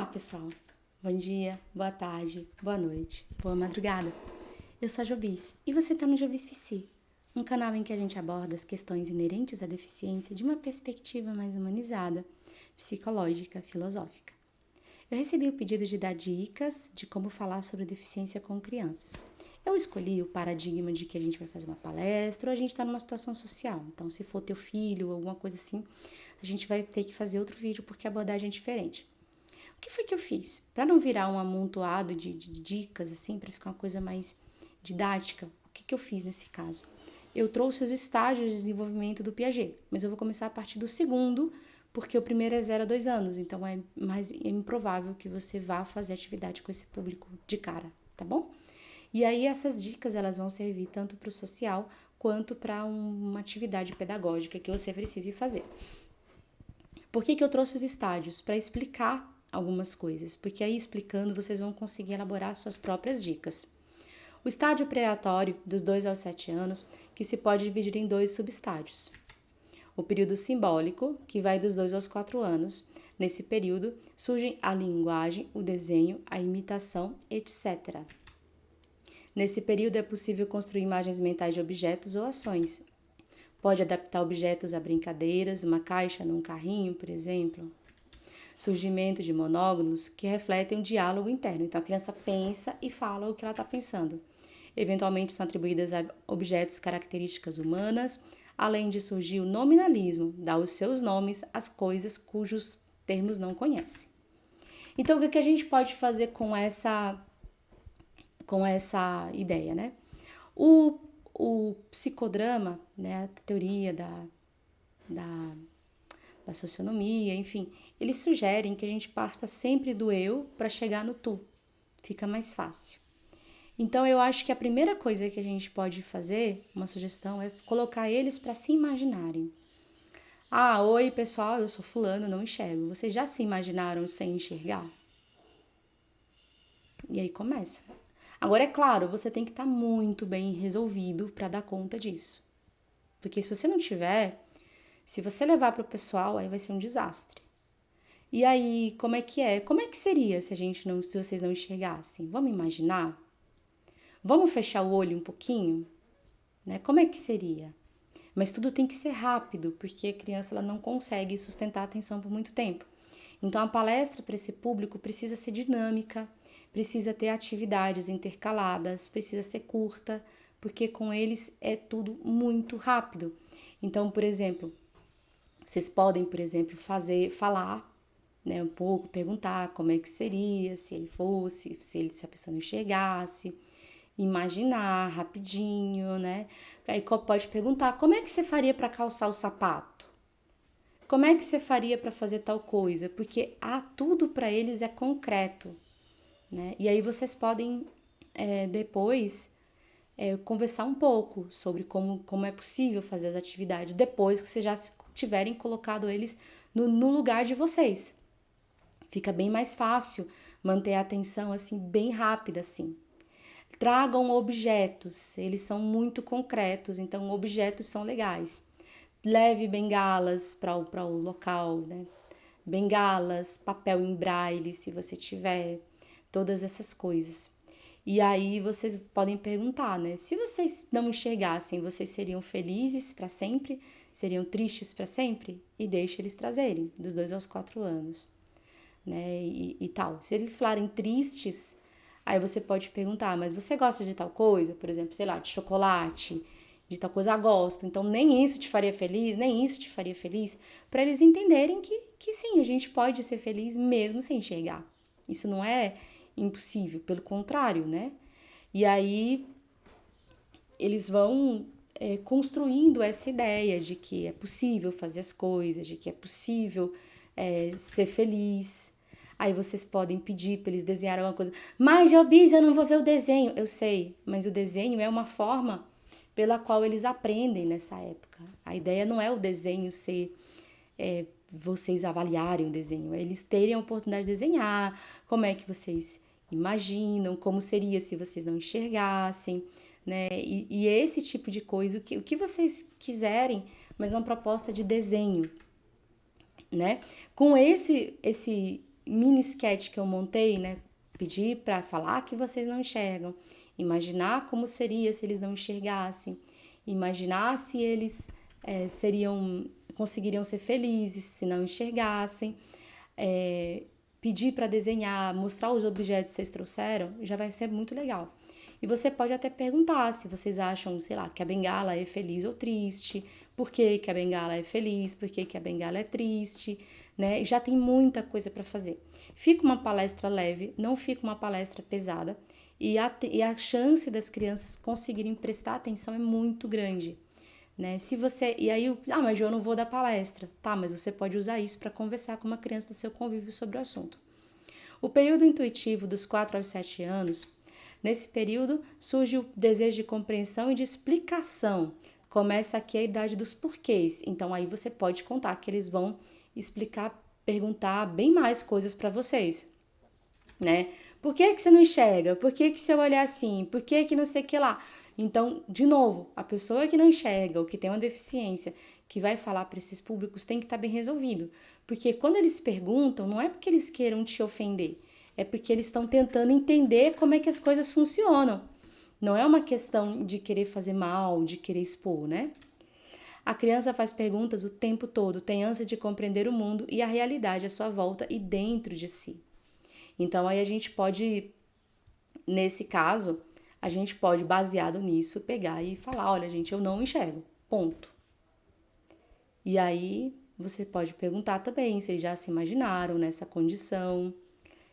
pessoal. Bom dia, boa tarde, boa noite, boa madrugada. Eu sou a Jobis e você está no Jobis PC, um canal em que a gente aborda as questões inerentes à deficiência de uma perspectiva mais humanizada, psicológica, filosófica. Eu recebi o pedido de dar dicas de como falar sobre deficiência com crianças. Eu escolhi o paradigma de que a gente vai fazer uma palestra ou a gente está numa situação social. Então, se for teu filho ou alguma coisa assim, a gente vai ter que fazer outro vídeo porque a abordagem é diferente. O que foi que eu fiz? Para não virar um amontoado de dicas, assim, para ficar uma coisa mais didática, o que eu fiz nesse caso? Eu trouxe os estágios de desenvolvimento do Piaget, mas eu vou começar a partir do segundo, porque o primeiro é 0 a 2 anos, então é mais improvável que você vá fazer atividade com esse público de cara, tá bom? E aí essas dicas, elas vão servir tanto para o social, quanto para uma atividade pedagógica que você precise fazer. Por que eu trouxe os estágios? Para explicar algumas coisas, porque aí explicando vocês vão conseguir elaborar suas próprias dicas. O estágio pré-natal, dos 2 aos 7 anos, que se pode dividir em 2 subestágios. O período simbólico, que vai dos 2 aos 4 anos. Nesse período, surgem a linguagem, o desenho, a imitação, etc. Nesse período é possível construir imagens mentais de objetos ou ações. Pode adaptar objetos a brincadeiras, uma caixa num carrinho, por exemplo. Surgimento de monógonos que refletem um diálogo interno. Então a criança pensa e fala o que ela está pensando. Eventualmente são atribuídas a objetos características humanas, além de surgir o nominalismo, dar os seus nomes às coisas cujos termos não conhece. Então o que a gente pode fazer com essa ideia, né? O psicodrama, né, a teoria da socionomia, enfim, eles sugerem que a gente parta sempre do eu para chegar no tu. Fica mais fácil. Então, eu acho que a primeira coisa que a gente pode fazer, uma sugestão, é colocar eles para se imaginarem. Ah, oi pessoal, eu sou fulano, não enxergo. Vocês já se imaginaram sem enxergar? E aí começa. Agora, é claro, você tem que estar muito bem resolvido para dar conta disso. Porque se você não tiver, se você levar para o pessoal, aí vai ser um desastre. E aí, como é que é? Como é que seria se vocês não enxergassem? Vamos imaginar? Vamos fechar o olho um pouquinho? Né? Como é que seria? Mas tudo tem que ser rápido, porque a criança ela não consegue sustentar a atenção por muito tempo. Então, a palestra para esse público precisa ser dinâmica, precisa ter atividades intercaladas, precisa ser curta, porque com eles é tudo muito rápido. Então, por exemplo, vocês podem, por exemplo, falar, né, um pouco, perguntar como é que seria se ele fosse, se a pessoa não enxergasse, imaginar rapidinho, né? Aí pode perguntar, como é que você faria para calçar o sapato? Como é que você faria para fazer tal coisa? Porque tudo para eles é concreto, né? E aí vocês podem depois conversar um pouco sobre como é possível fazer as atividades depois que vocês já tiverem colocado eles no lugar de vocês. Fica bem mais fácil manter a atenção assim bem rápida assim. Tragam objetos, eles são muito concretos, então objetos são legais. Leve bengalas para o local, né? Bengalas, papel em braille, se você tiver, todas essas coisas. E aí vocês podem perguntar, né? Se vocês não enxergassem, vocês seriam felizes para sempre? Seriam tristes para sempre? E deixe eles trazerem, dos 2 aos 4 anos, né? E tal. Se eles falarem tristes, aí você pode perguntar, mas você gosta de tal coisa? Por exemplo, sei lá, de chocolate, de tal coisa, gosto. Então, nem isso te faria feliz, nem isso te faria feliz, para eles entenderem que sim, a gente pode ser feliz mesmo sem enxergar. Isso não é impossível, pelo contrário, né? E aí, eles vão construindo essa ideia de que é possível fazer as coisas, de que é possível ser feliz. Aí vocês podem pedir para eles desenharem uma coisa. Mas, Jobis, eu não vou ver o desenho. Eu sei, mas o desenho é uma forma pela qual eles aprendem nessa época. A ideia não é o desenho ser vocês avaliarem o desenho, é eles terem a oportunidade de desenhar, como é que vocês imaginam, como seria se vocês não enxergassem, né? E esse tipo de coisa, o que vocês quiserem, mas numa proposta de desenho, né? Com esse mini sketch que eu montei, né? Pedir para falar que vocês não enxergam, imaginar como seria se eles não enxergassem, imaginar se eles conseguiriam ser felizes se não enxergassem, pedir para desenhar, mostrar os objetos que vocês trouxeram, já vai ser muito legal. E você pode até perguntar se vocês acham, sei lá, que a bengala é feliz ou triste, por que que a bengala é feliz, por que que a bengala é triste, né? Já tem muita coisa para fazer. Fica uma palestra leve, não fica uma palestra pesada, e a chance das crianças conseguirem prestar atenção é muito grande. Né? Se você. E aí, mas eu não vou dar palestra. Tá, mas você pode usar isso para conversar com uma criança do seu convívio sobre o assunto. O período intuitivo dos 4 aos 7 anos, nesse período surge o desejo de compreensão e de explicação. Começa aqui a idade dos porquês. Então aí você pode contar que eles vão explicar, perguntar bem mais coisas para vocês. Né? Por que que você não enxerga? Por que que seu olho é assim? Por que que não sei o que lá? Então, de novo, a pessoa que não enxerga ou que tem uma deficiência, que vai falar para esses públicos, tem que estar bem resolvido. Porque quando eles perguntam, não é porque eles queiram te ofender, é porque eles estão tentando entender como é que as coisas funcionam. Não é uma questão de querer fazer mal, de querer expor, né? A criança faz perguntas o tempo todo, tem ânsia de compreender o mundo e a realidade à sua volta e dentro de si. Então, aí a gente pode, nesse caso, a gente pode, baseado nisso, pegar e falar, olha, gente, eu não enxergo, ponto. E aí, você pode perguntar também se eles já se imaginaram nessa condição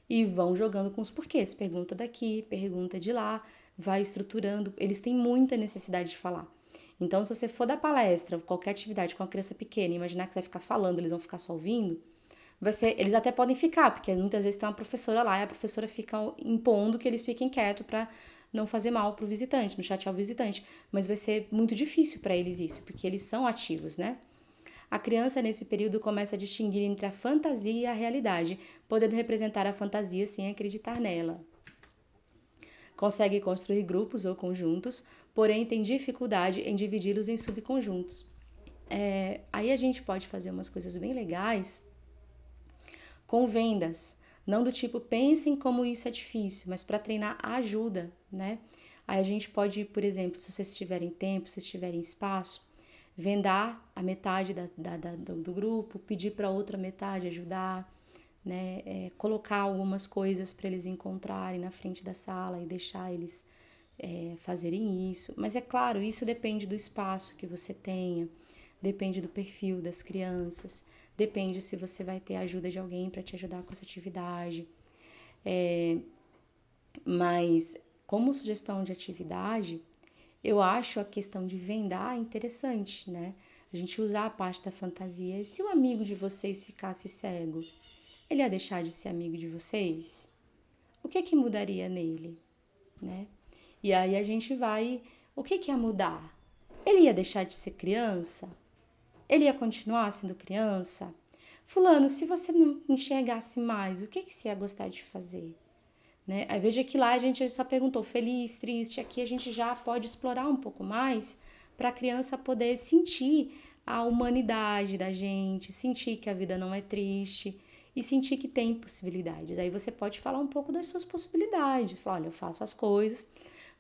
e vão jogando com os porquês. Pergunta daqui, pergunta de lá, vai estruturando. Eles têm muita necessidade de falar. Então, se você for dar palestra, qualquer atividade com uma criança pequena, imaginar que você vai ficar falando, eles vão ficar só ouvindo, eles até podem ficar, porque muitas vezes tem uma professora lá e a professora fica impondo que eles fiquem quietos para não fazer mal pro visitante, não chatear o visitante. Mas vai ser muito difícil para eles isso, porque eles são ativos, né? A criança, nesse período, começa a distinguir entre a fantasia e a realidade, podendo representar a fantasia sem acreditar nela. Consegue construir grupos ou conjuntos, porém tem dificuldade em dividi-los em subconjuntos. Aí a gente pode fazer umas coisas bem legais com vendas, não do tipo pensem como isso é difícil, mas para treinar ajuda, né? Aí a gente pode, por exemplo, se vocês tiverem tempo, se vocês tiverem espaço, vendar a metade do grupo, pedir para outra metade ajudar, né? Colocar algumas coisas para eles encontrarem na frente da sala e deixar eles fazerem isso. Mas é claro, isso depende do espaço que você tenha, depende do perfil das crianças, depende se você vai ter a ajuda de alguém para te ajudar com essa atividade. Mas, como sugestão de atividade, eu acho a questão de vendar interessante, né? A gente usar a parte da fantasia. E se o amigo de vocês ficasse cego, ele ia deixar de ser amigo de vocês? O que que mudaria nele, né? E aí a gente vai... O que que ia mudar? Ele ia deixar de ser criança? Ele ia continuar sendo criança? Fulano, se você não enxergasse mais, o que que você ia gostar de fazer? Né? Aí veja que lá a gente só perguntou feliz, triste, aqui a gente já pode explorar um pouco mais para a criança poder sentir a humanidade da gente, sentir que a vida não é triste e sentir que tem possibilidades. Aí você pode falar um pouco das suas possibilidades, falar, olha, eu faço as coisas,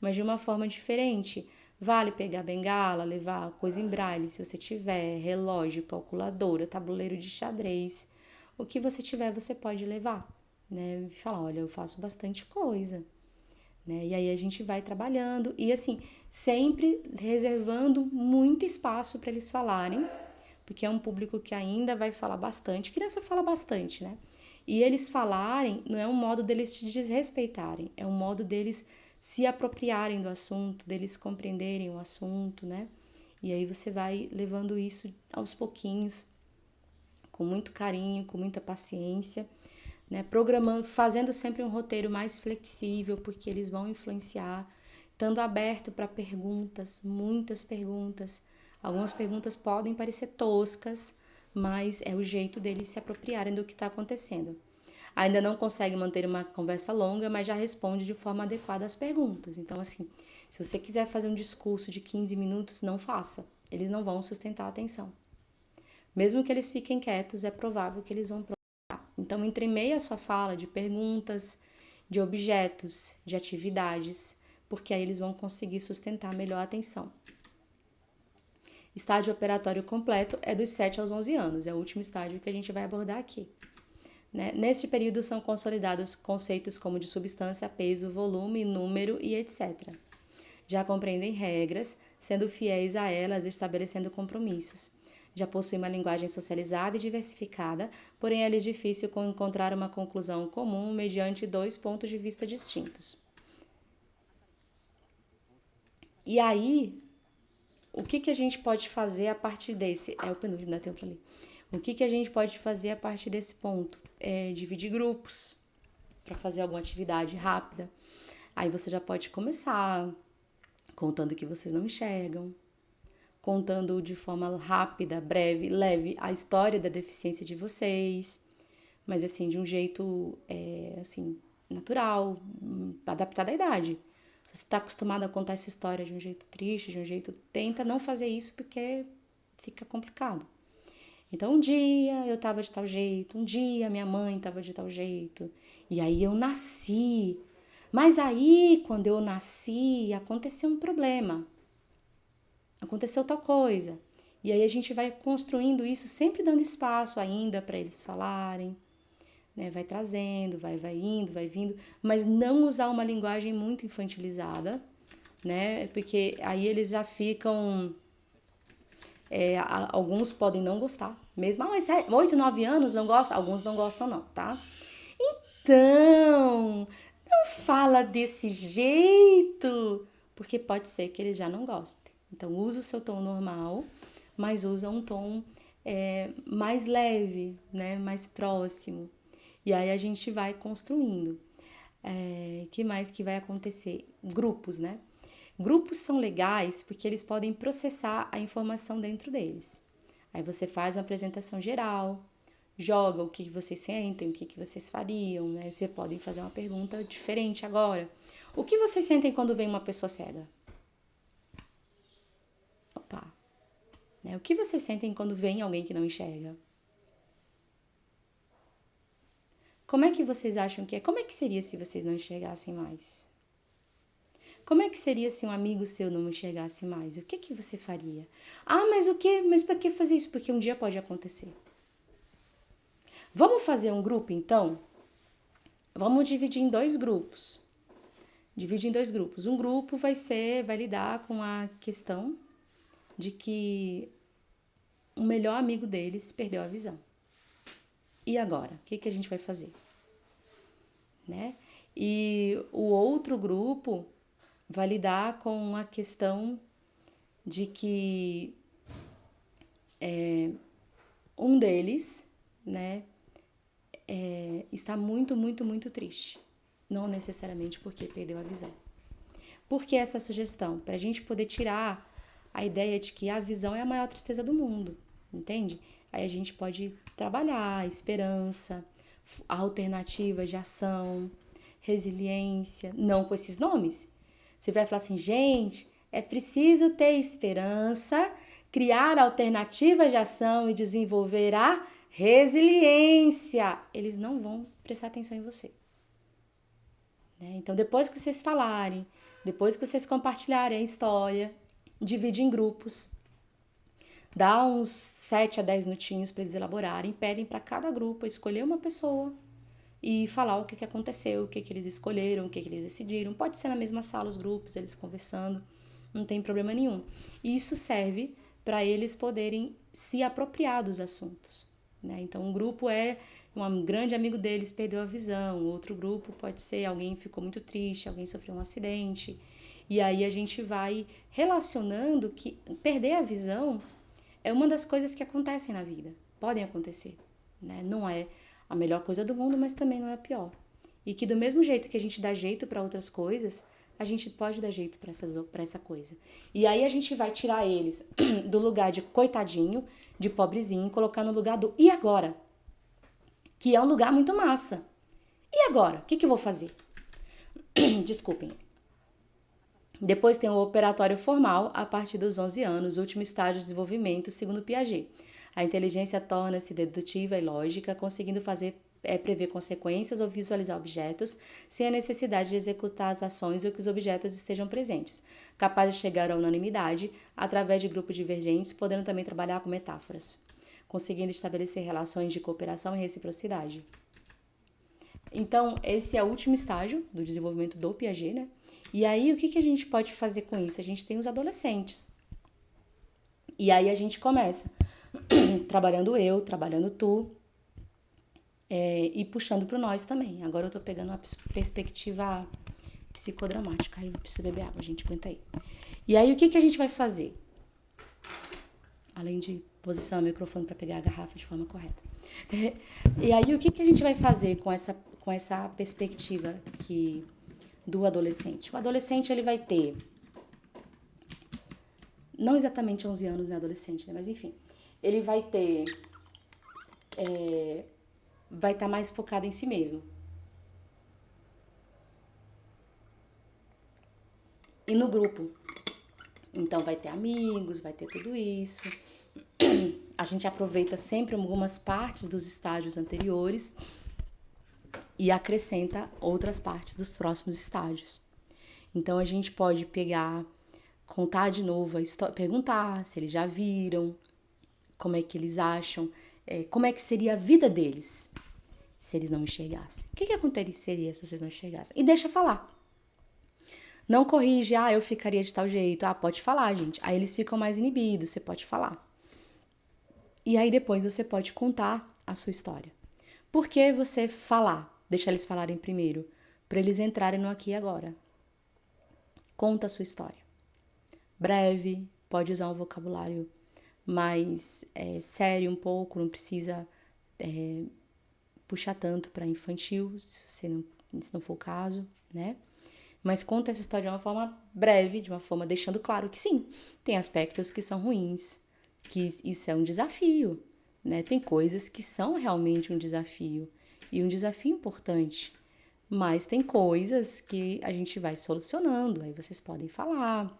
mas de uma forma diferente. Vale pegar bengala, levar coisa em braille, se você tiver, relógio, calculadora, tabuleiro de xadrez, o que você tiver você pode levar, né? E falar, olha, eu faço bastante coisa, né? E aí a gente vai trabalhando e assim, sempre reservando muito espaço para eles falarem, porque é um público que ainda vai falar bastante, criança fala bastante, né? E eles falarem não é um modo deles te desrespeitarem, é um modo deles se apropriarem do assunto, deles compreenderem o assunto, né? E aí você vai levando isso aos pouquinhos, com muito carinho, com muita paciência, né? Programando, fazendo sempre um roteiro mais flexível, porque eles vão influenciar, estando aberto para perguntas, muitas perguntas. Algumas perguntas podem parecer toscas, mas é o jeito deles se apropriarem do que está acontecendo. Ainda não consegue manter uma conversa longa, mas já responde de forma adequada às perguntas. Então, assim, se você quiser fazer um discurso de 15 minutos, não faça. Eles não vão sustentar a atenção. Mesmo que eles fiquem quietos, é provável que eles vão provar. Então, entremeia a sua fala de perguntas, de objetos, de atividades, porque aí eles vão conseguir sustentar melhor a atenção. Estágio operatório completo é dos 7 aos 11 anos, é o último estágio que a gente vai abordar aqui. Né? Neste período são consolidados conceitos como de substância, peso, volume, número e etc. Já compreendem regras, sendo fiéis a elas, estabelecendo compromissos. Já possuem uma linguagem socializada e diversificada, porém é difícil encontrar uma conclusão comum mediante 2 pontos de vista distintos. E aí, o que a gente pode fazer a partir desse? É o penúltimo, né? Tem outro ali. O que a gente pode fazer a partir desse ponto? É dividir grupos para fazer alguma atividade rápida. Aí você já pode começar contando que vocês não enxergam, contando de forma rápida, breve, leve a história da deficiência de vocês, mas assim, de um jeito assim, natural, adaptado à idade. Se você está acostumado a contar essa história de um jeito triste, de um jeito... Tenta não fazer isso porque fica complicado. Então, um dia eu tava de tal jeito, um dia minha mãe tava de tal jeito, e aí eu nasci. Mas aí, quando eu nasci, aconteceu um problema. Aconteceu tal coisa. E aí a gente vai construindo isso, sempre dando espaço ainda para eles falarem, né? Vai trazendo, vai indo, vai vindo, mas não usar uma linguagem muito infantilizada, né? Porque aí eles já ficam... alguns podem não gostar, mesmo, mas 8, 9 anos não gosta? Alguns não gostam não, tá? Então, não fala desse jeito, porque pode ser que eles já não gostem. Então, usa o seu tom normal, mas usa um tom mais leve, né? Mais próximo. E aí a gente vai construindo. Que mais que vai acontecer? Grupos, né? Grupos são legais porque eles podem processar a informação dentro deles. Aí você faz uma apresentação geral, joga o que vocês sentem, o que vocês fariam, né? Você podem fazer uma pergunta diferente agora. O que vocês sentem quando vem uma pessoa cega? Opa! Né? O que vocês sentem quando vem alguém que não enxerga? Como é que vocês acham que é? Como é que seria se vocês não enxergassem mais? Como é que seria se um amigo seu não enxergasse mais? O que você faria? Ah, mas o quê? Mas para que fazer isso? Porque um dia pode acontecer. Vamos fazer um grupo, então? Vamos dividir em 2 grupos. Divide em 2 grupos. Um grupo vai lidar com a questão de que o melhor amigo deles perdeu a visão. E agora? O que a gente vai fazer? Né? E o outro grupo vai lidar com a questão de que um deles, né, está muito, muito, muito triste. Não necessariamente porque perdeu a visão. Por que essa sugestão? Para a gente poder tirar a ideia de que a visão é a maior tristeza do mundo, entende? Aí a gente pode trabalhar a esperança, alternativas de ação, resiliência, não com esses nomes. Você vai falar assim, gente, é preciso ter esperança, criar alternativas de ação e desenvolver a resiliência. Eles não vão prestar atenção em você. Né? Então, depois que vocês falarem, depois que vocês compartilharem a história, divide em grupos, dá uns 7 a 10 minutinhos para eles elaborarem, pedem para cada grupo escolher uma pessoa e falar o que aconteceu, o que eles escolheram, o que eles decidiram. Pode ser na mesma sala os grupos, eles conversando, não tem problema nenhum. E isso serve para eles poderem se apropriar dos assuntos. Né? Então, um grupo é um grande amigo deles perdeu a visão, outro grupo pode ser alguém ficou muito triste, alguém sofreu um acidente. E aí a gente vai relacionando que perder a visão é uma das coisas que acontecem na vida, podem acontecer. Né? Não é a melhor coisa do mundo, mas também não é a pior. E que do mesmo jeito que a gente dá jeito para outras coisas, a gente pode dar jeito para essa coisa. E aí a gente vai tirar eles do lugar de coitadinho, de pobrezinho, colocar no lugar do e agora? Que é um lugar muito massa. E agora? O que eu vou fazer? Desculpem. Depois tem o operatório formal, a partir dos 11 anos, último estágio de desenvolvimento, segundo Piaget. A inteligência torna-se dedutiva e lógica, conseguindo fazer prever consequências ou visualizar objetos, sem a necessidade de executar as ações ou que os objetos estejam presentes. Capaz de chegar à unanimidade através de grupos divergentes, podendo também trabalhar com metáforas, conseguindo estabelecer relações de cooperação e reciprocidade. Então, esse é o último estágio do desenvolvimento do Piaget, né? E aí, o que a gente pode fazer com isso? A gente tem os adolescentes. E aí, a gente começa trabalhando eu, trabalhando tu, e puxando pro nós também. Agora eu tô pegando uma perspectiva psicodramática. Ai, eu preciso beber água, gente, aguenta aí. E aí, o que a gente vai fazer? Além de posicionar o microfone para pegar a garrafa de forma correta. E aí, o que a gente vai fazer com essa perspectiva do adolescente? O adolescente, ele vai ter, não exatamente 11 anos, né, adolescente, né, mas enfim, ele vai ter, vai estar mais focado em si mesmo. E no grupo. Então, vai ter amigos, vai ter tudo isso. A gente aproveita sempre algumas partes dos estágios anteriores e acrescenta outras partes dos próximos estágios. Então, a gente pode contar de novo a história, perguntar se eles já viram, como é que eles acham, como é que seria a vida deles se eles não enxergassem. O que aconteceria se vocês não enxergassem? E deixa falar. Não corrige, eu ficaria de tal jeito. Pode falar, gente. Aí eles ficam mais inibidos, você pode falar. E aí depois você pode contar a sua história. Por que você falar? Deixa eles falarem primeiro, para eles entrarem no aqui e agora. Conta a sua história. Breve, pode usar um vocabulário mais sério um pouco, não precisa puxar tanto para infantil, se não for o caso, né? Mas conta essa história de uma forma breve, de uma forma deixando claro que sim, tem aspectos que são ruins, que isso é um desafio, né? Tem coisas que são realmente um desafio e um desafio importante, mas tem coisas que a gente vai solucionando, aí vocês podem falar.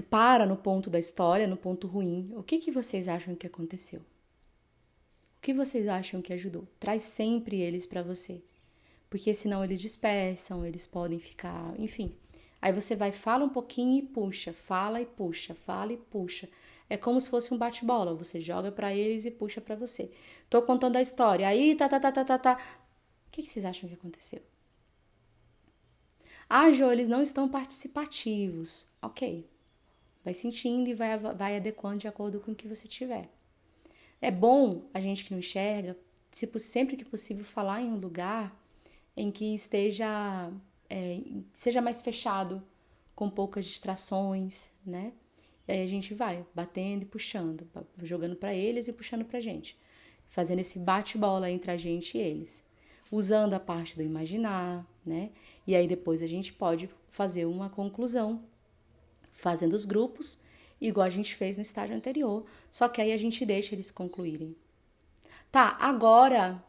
Para no ponto da história, no ponto ruim. O que vocês acham que aconteceu? O que vocês acham que ajudou? Traz sempre eles para você. Porque senão eles dispersam, eles podem ficar, enfim. Aí você fala um pouquinho e puxa, fala e puxa, fala e puxa. É como se fosse um bate-bola, você joga para eles e puxa para você. Tô contando a história, aí tá. O que vocês acham que aconteceu? Jo, eles não estão participativos. Ok. Vai sentindo e vai adequando de acordo com o que você tiver. É bom a gente que não enxerga, sempre que possível, falar em um lugar em que seja mais fechado, com poucas distrações, né? E aí a gente vai batendo e puxando, jogando para eles e puxando pra gente, fazendo esse bate-bola entre a gente e eles, usando a parte do imaginar, né? E aí depois a gente pode fazer uma conclusão, fazendo os grupos, igual a gente fez no estágio anterior, só que aí a gente deixa eles concluírem. Tá, agora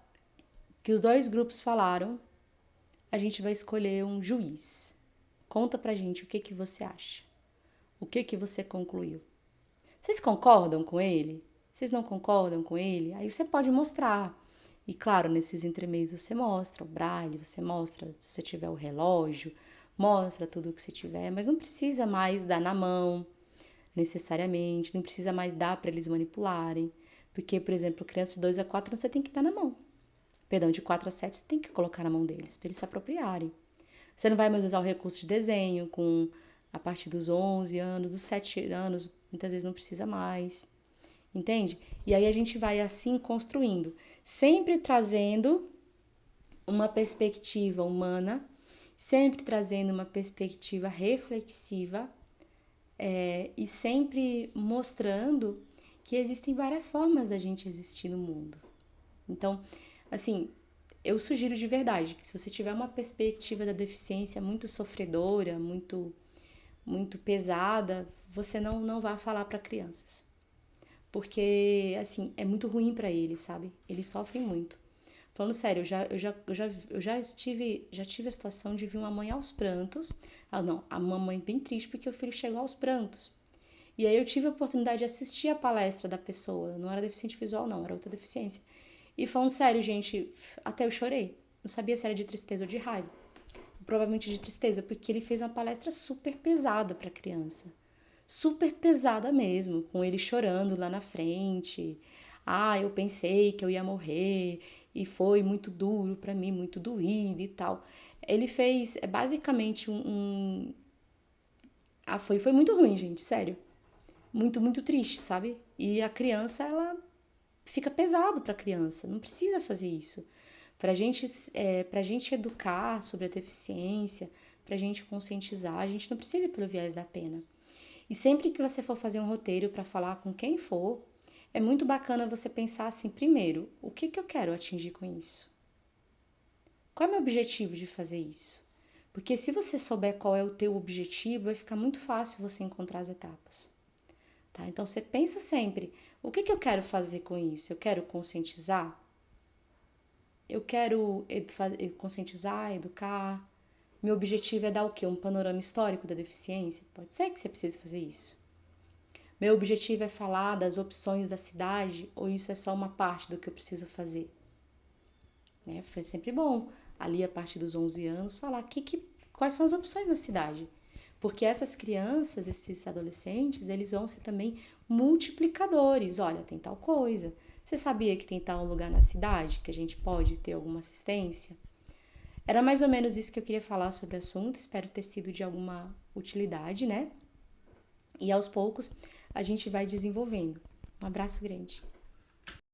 que os dois grupos falaram, a gente vai escolher um juiz. Conta pra gente o que você acha. O que você concluiu. Vocês concordam com ele? Vocês não concordam com ele? Aí você pode mostrar. E claro, nesses entremeios você mostra o braille, você mostra se você tiver o relógio, mostra tudo o que você tiver, mas não precisa mais dar na mão, necessariamente, não precisa mais dar para eles manipularem. Porque, por exemplo, criança de 2 a 4 anos você tem que dar na mão. Perdão, de 4 a 7 você tem que colocar na mão deles, para eles se apropriarem. Você não vai mais usar o recurso de desenho a partir dos 11 anos, dos 7 anos, muitas vezes não precisa mais. Entende? E aí a gente vai assim construindo, sempre trazendo uma perspectiva humana, sempre trazendo uma perspectiva reflexiva e sempre mostrando que existem várias formas da gente existir no mundo. Então, assim, eu sugiro de verdade que se você tiver uma perspectiva da deficiência muito sofredora, muito pesada, você não vá falar para crianças. Porque, assim, é muito ruim para eles, sabe? Eles sofrem muito. Falando sério, eu já tive a situação de ver uma mãe aos prantos. A mamãe bem triste porque o filho chegou aos prantos. E aí eu tive a oportunidade de assistir a palestra da pessoa. Não era deficiente visual, não, era outra deficiência. E falando sério, gente, até eu chorei. Não sabia se era de tristeza ou de raiva. Provavelmente de tristeza, porque ele fez uma palestra super pesada para criança. Super pesada mesmo, com ele chorando lá na frente. Ah, eu pensei que eu ia morrer e foi muito duro para mim, muito doído e tal. Ele fez basicamente foi muito ruim, gente, sério. Muito, muito triste, sabe? E a criança, ela fica pesado para a criança, não precisa fazer isso. Pra gente educar sobre a deficiência, pra gente conscientizar, a gente não precisa ir pelo viés da pena. E sempre que você for fazer um roteiro para falar com quem for, é muito bacana você pensar assim, primeiro, o que que eu quero atingir com isso? Qual é o meu objetivo de fazer isso? Porque se você souber qual é o teu objetivo, vai ficar muito fácil você encontrar as etapas. Tá? Então você pensa sempre, o que que eu quero fazer com isso? Eu quero conscientizar? Eu quero conscientizar, educar. Meu objetivo é dar o quê? Um panorama histórico da deficiência? Pode ser que você precise fazer isso. Meu objetivo é falar das opções da cidade ou isso é só uma parte do que eu preciso fazer? Né? Foi sempre bom, ali a partir dos 11 anos, falar quais são as opções na cidade. Porque essas crianças, esses adolescentes, eles vão ser também multiplicadores. Olha, tem tal coisa. Você sabia que tem tal lugar na cidade que a gente pode ter alguma assistência? Era mais ou menos isso que eu queria falar sobre o assunto. Espero ter sido de alguma utilidade, né? E aos poucos a gente vai desenvolvendo. Um abraço grande.